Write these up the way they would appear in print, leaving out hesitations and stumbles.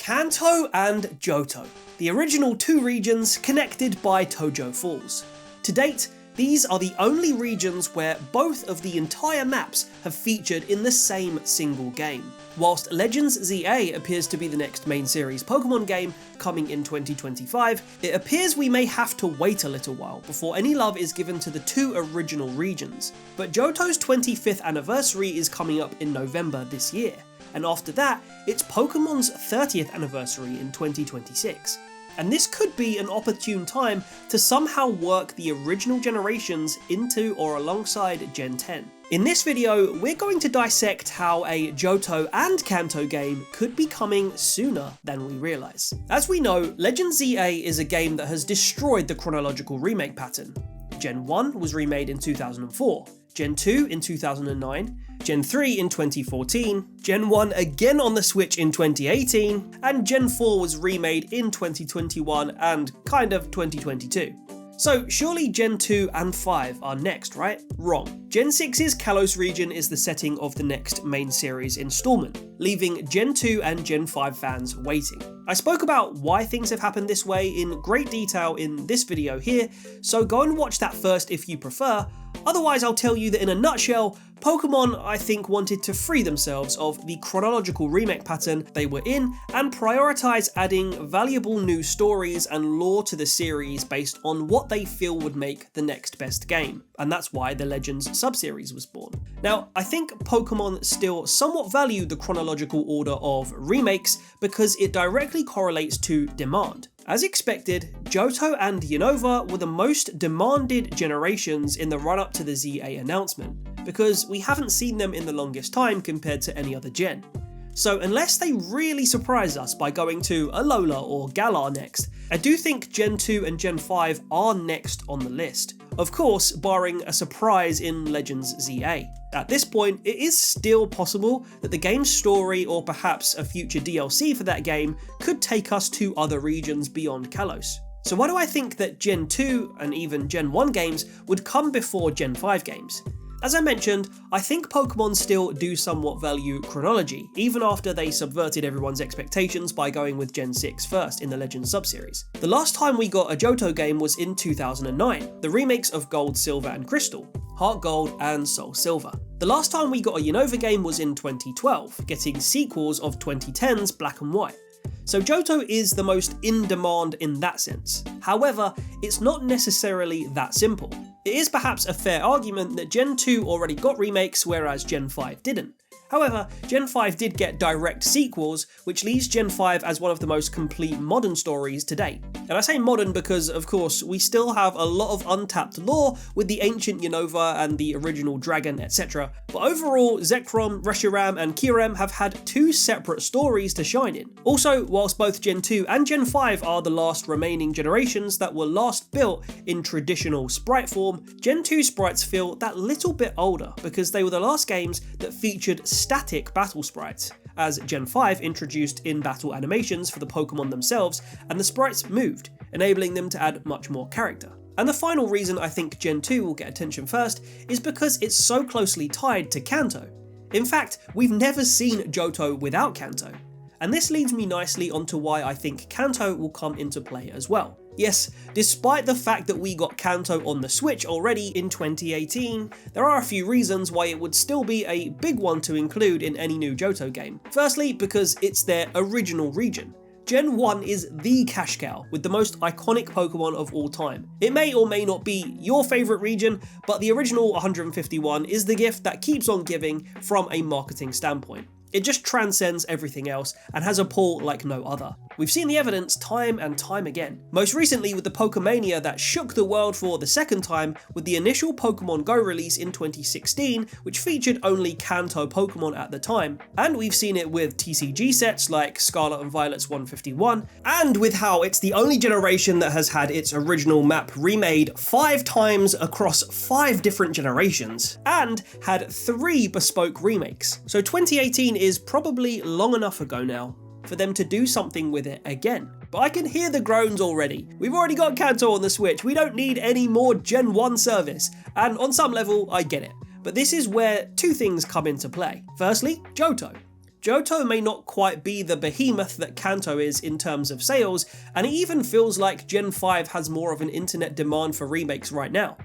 Kanto and Johto, the original two regions connected by Tojo Falls. To date, these are the only regions where both of the entire maps have featured in the same single game. Whilst Legends ZA appears to be the next main series Pokemon game coming in 2025, it appears we may have to wait a little while before any love is given to the two original regions. But Johto's 25th anniversary is coming up in November this year, and after that, it's Pokemon's 30th anniversary in 2026. And this could be an opportune time to somehow work the original generations into or alongside Gen 10. In this video, we're going to dissect how a Johto and Kanto game could be coming sooner than we realise. As we know, Legends ZA is a game that has destroyed the chronological remake pattern. Gen 1 was remade in 2004, Gen 2 in 2009, Gen 3 in 2014, Gen 1 again on the Switch in 2018, and Gen 4 was remade in 2021 and kind of 2022. So surely Gen 2 and 5 are next, right? Wrong. Gen 6's Kalos region is the setting of the next main series installment, leaving Gen 2 and Gen 5 fans waiting. I spoke about why things have happened this way in great detail in this video here, so go and watch that first if you prefer. Otherwise, I'll tell you that in a nutshell, Pokemon, I think, wanted to free themselves of the chronological remake pattern they were in and prioritise adding valuable new stories and lore to the series based on what they feel would make the next best game, and that's why the Legends subseries was born. Now, I think Pokemon still somewhat value the chronological order of remakes because it directly correlates to demand. As expected, Johto and Unova were the most demanded generations in the run-up to the ZA announcement, because we haven't seen them in the longest time compared to any other gen. So unless they really surprise us by going to Alola or Galar next, I do think Gen 2 and Gen 5 are next on the list. Of course, barring a surprise in Legends ZA. At this point, it is still possible that the game's story or perhaps a future DLC for that game could take us to other regions beyond Kalos. So why do I think that Gen 2 and even Gen 1 games would come before Gen 5 games? As I mentioned, I think Pokemon still do somewhat value chronology, even after they subverted everyone's expectations by going with Gen 6 first in the Legends subseries. The last time we got a Johto game was in 2009, the remakes of Gold, Silver and Crystal, Heart Gold and Soul Silver. The last time we got a Unova game was in 2012, getting sequels of 2010's Black and White. So Johto is the most in demand in that sense. However, it's not necessarily that simple. It is perhaps a fair argument that Gen 2 already got remakes whereas Gen 5 didn't. However, Gen 5 did get direct sequels, which leaves Gen 5 as one of the most complete modern stories to date. And I say modern because, of course, we still have a lot of untapped lore with the ancient Unova and the original dragon, etc. But overall, Zekrom, Reshiram and Kyurem have had two separate stories to shine in. Also, whilst both Gen 2 and Gen 5 are the last remaining generations that were last built in traditional sprite form, Gen 2 sprites feel that little bit older because they were the last games that featured static battle sprites, as Gen 5 introduced in-battle animations for the Pokemon themselves, and the sprites moved, enabling them to add much more character. And the final reason I think Gen 2 will get attention first is because it's so closely tied to Kanto. In fact, we've never seen Johto without Kanto. And this leads me nicely onto why I think Kanto will come into play as well. Yes, despite the fact that we got Kanto on the Switch already in 2018, there are a few reasons why it would still be a big one to include in any new Johto game. Firstly, because it's their original region. Gen 1 is the cash cow with the most iconic Pokemon of all time. It may or may not be your favourite region, but the original 151 is the gift that keeps on giving from a marketing standpoint. It just transcends everything else and has a pull like no other. We've seen the evidence time and time again. Most recently with the Pokemania that shook the world for the second time with the initial Pokemon Go release in 2016, which featured only Kanto Pokemon at the time. And we've seen it with TCG sets like Scarlet and Violet's 151, and with how it's the only generation that has had its original map remade 5 times across 5 different generations, and had 3 bespoke remakes. So 2018 is probably long enough ago now for them to do something with it again. But I can hear the groans already. We've already got Kanto on the Switch, we don't need any more Gen 1 service. And on some level, I get it. But this is where two things come into play. Firstly, Johto. Johto may not quite be the behemoth that Kanto is in terms of sales, and it even feels like Gen 5 has more of an internet demand for remakes right now.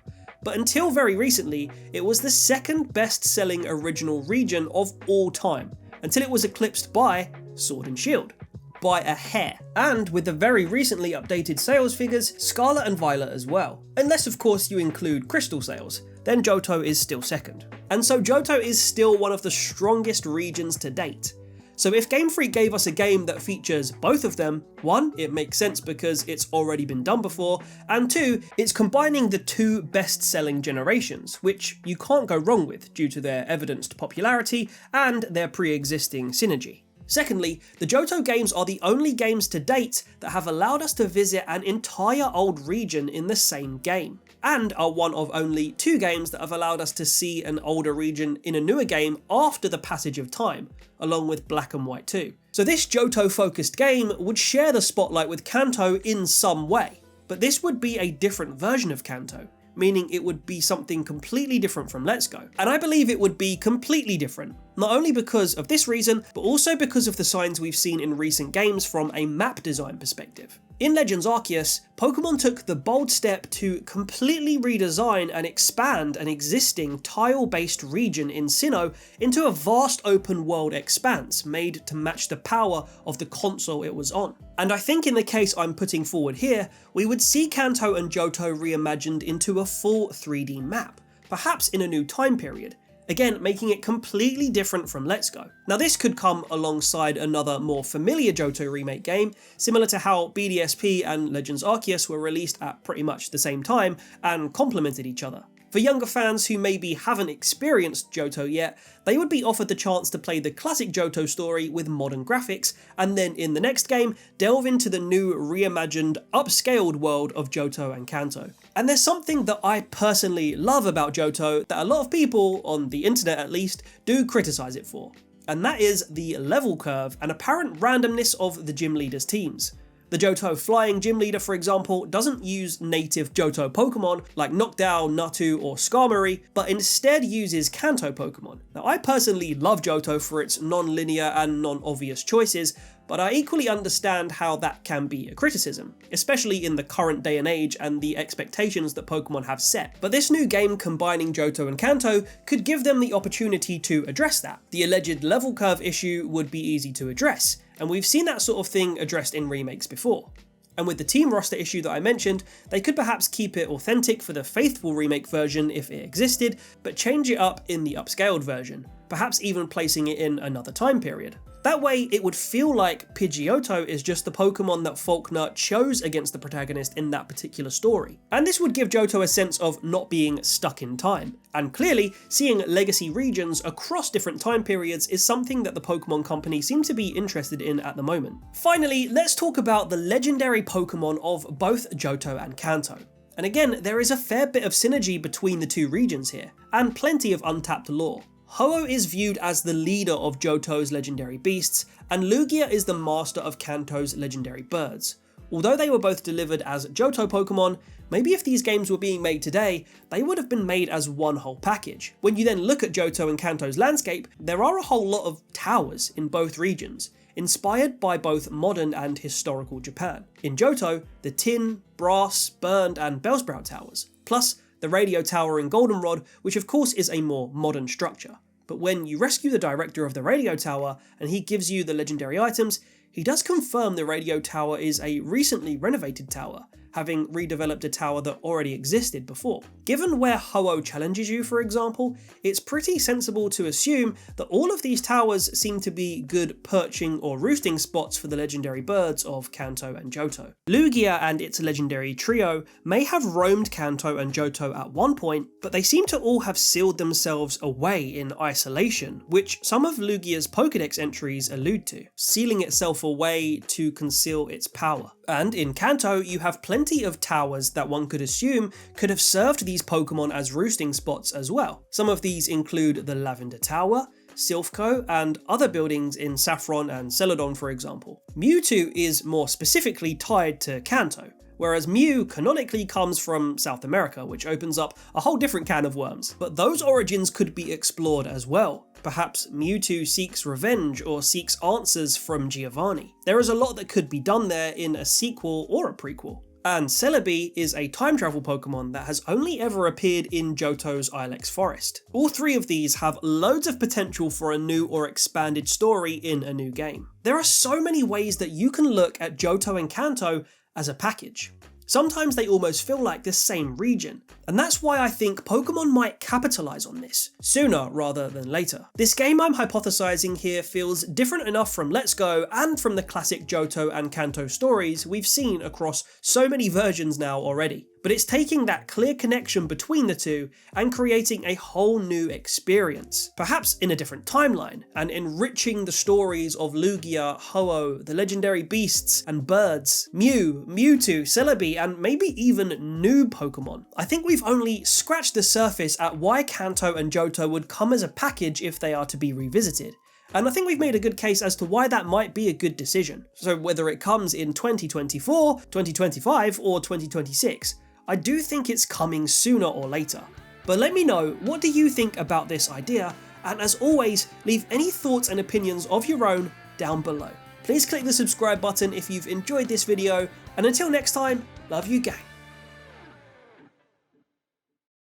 But until very recently, it was the second best-selling original region of all time, until it was eclipsed by Sword and Shield. By a hair, and with the very recently updated sales figures, Scarlet and Violet as well. Unless of course you include Crystal sales, then Johto is still second. And so Johto is still one of the strongest regions to date. So if Game Freak gave us a game that features both of them, one, it makes sense because it's already been done before, and two, it's combining the two best-selling generations, which you can't go wrong with due to their evidenced popularity and their pre-existing synergy. Secondly, the Johto games are the only games to date that have allowed us to visit an entire old region in the same game, and are one of only 2 games that have allowed us to see an older region in a newer game after the passage of time, along with Black and White 2. So this Johto-focused game would share the spotlight with Kanto in some way, but this would be a different version of Kanto, meaning it would be something completely different from Let's Go. And I believe it would be completely different, not only because of this reason, but also because of the signs we've seen in recent games from a map design perspective. In Legends Arceus, Pokémon took the bold step to completely redesign and expand an existing tile-based region in Sinnoh into a vast open world expanse made to match the power of the console it was on. And I think in the case I'm putting forward here, we would see Kanto and Johto reimagined into a full 3D map, perhaps in a new time period, again making it completely different from Let's Go. Now this could come alongside another more familiar Johto remake game, similar to how BDSP and Legends Arceus were released at pretty much the same time and complemented each other. For younger fans who maybe haven't experienced Johto yet, they would be offered the chance to play the classic Johto story with modern graphics, and then in the next game, delve into the new reimagined, upscaled world of Johto and Kanto. And there's something that I personally love about Johto that a lot of people, on the internet at least, do criticise it for. And that is the level curve and apparent randomness of the gym leaders' teams. The Johto Flying Gym Leader, for example, doesn't use native Johto Pokemon like Noctowl, Natu or Skarmory, but instead uses Kanto Pokemon. Now I personally love Johto for its non-linear and non-obvious choices, but I equally understand how that can be a criticism, especially in the current day and age and the expectations that Pokemon have set. But this new game combining Johto and Kanto could give them the opportunity to address that. The alleged level curve issue would be easy to address, and we've seen that sort of thing addressed in remakes before. And with the team roster issue that I mentioned, they could perhaps keep it authentic for the faithful remake version if it existed, but change it up in the upscaled version, perhaps even placing it in another time period. That way, it would feel like Pidgeotto is just the Pokemon that Faulkner chose against the protagonist in that particular story. And this would give Johto a sense of not being stuck in time. And clearly, seeing legacy regions across different time periods is something that the Pokemon company seem to be interested in at the moment. Finally, let's talk about the legendary Pokemon of both Johto and Kanto. And again, there is a fair bit of synergy between the two regions here, and plenty of untapped lore. Ho-Oh is viewed as the leader of Johto's legendary beasts, and Lugia is the master of Kanto's legendary birds. Although they were both delivered as Johto Pokemon, maybe if these games were being made today, they would have been made as one whole package. When you then look at Johto and Kanto's landscape, there are a whole lot of towers in both regions, inspired by both modern and historical Japan. In Johto, the tin, brass, burned and Bellsprout towers, plus the radio tower in Goldenrod, which of course is a more modern structure. But when you rescue the director of the radio tower and he gives you the legendary items, he does confirm the radio tower is a recently renovated tower, having redeveloped a tower that already existed before. Given where Ho-Oh challenges you, for example, it's pretty sensible to assume that all of these towers seem to be good perching or roosting spots for the legendary birds of Kanto and Johto. Lugia and its legendary trio may have roamed Kanto and Johto at one point, but they seem to all have sealed themselves away in isolation, which some of Lugia's Pokédex entries allude to, sealing itself away to conceal its power. And in Kanto, you have plenty of towers that one could assume could have served these Pokemon as roosting spots as well. Some of these include the Lavender Tower, Silphco, and other buildings in Saffron and Celadon, for example. Mewtwo is more specifically tied to Kanto, whereas Mew canonically comes from South America, which opens up a whole different can of worms. But those origins could be explored as well. Perhaps Mewtwo seeks revenge or seeks answers from Giovanni. There is a lot that could be done there in a sequel or a prequel. And Celebi is a time travel Pokemon that has only ever appeared in Johto's Ilex Forest. All three of these have loads of potential for a new or expanded story in a new game. There are so many ways that you can look at Johto and Kanto as a package. Sometimes they almost feel like the same region, and that's why I think Pokemon might capitalize on this, sooner rather than later. This game I'm hypothesizing here feels different enough from Let's Go and from the classic Johto and Kanto stories we've seen across so many versions now already. But it's taking that clear connection between the two and creating a whole new experience, perhaps in a different timeline, and enriching the stories of Lugia, Ho-Oh, the legendary beasts and birds, Mew, Mewtwo, Celebi, and maybe even new Pokemon. I think we've only scratched the surface at why Kanto and Johto would come as a package if they are to be revisited. And I think we've made a good case as to why that might be a good decision. So whether it comes in 2024, 2025, or 2026, I do think it's coming sooner or later. But let me know, what do you think about this idea? And as always, leave any thoughts and opinions of your own down below. Please click the subscribe button if you've enjoyed this video, and until next time, love you gang.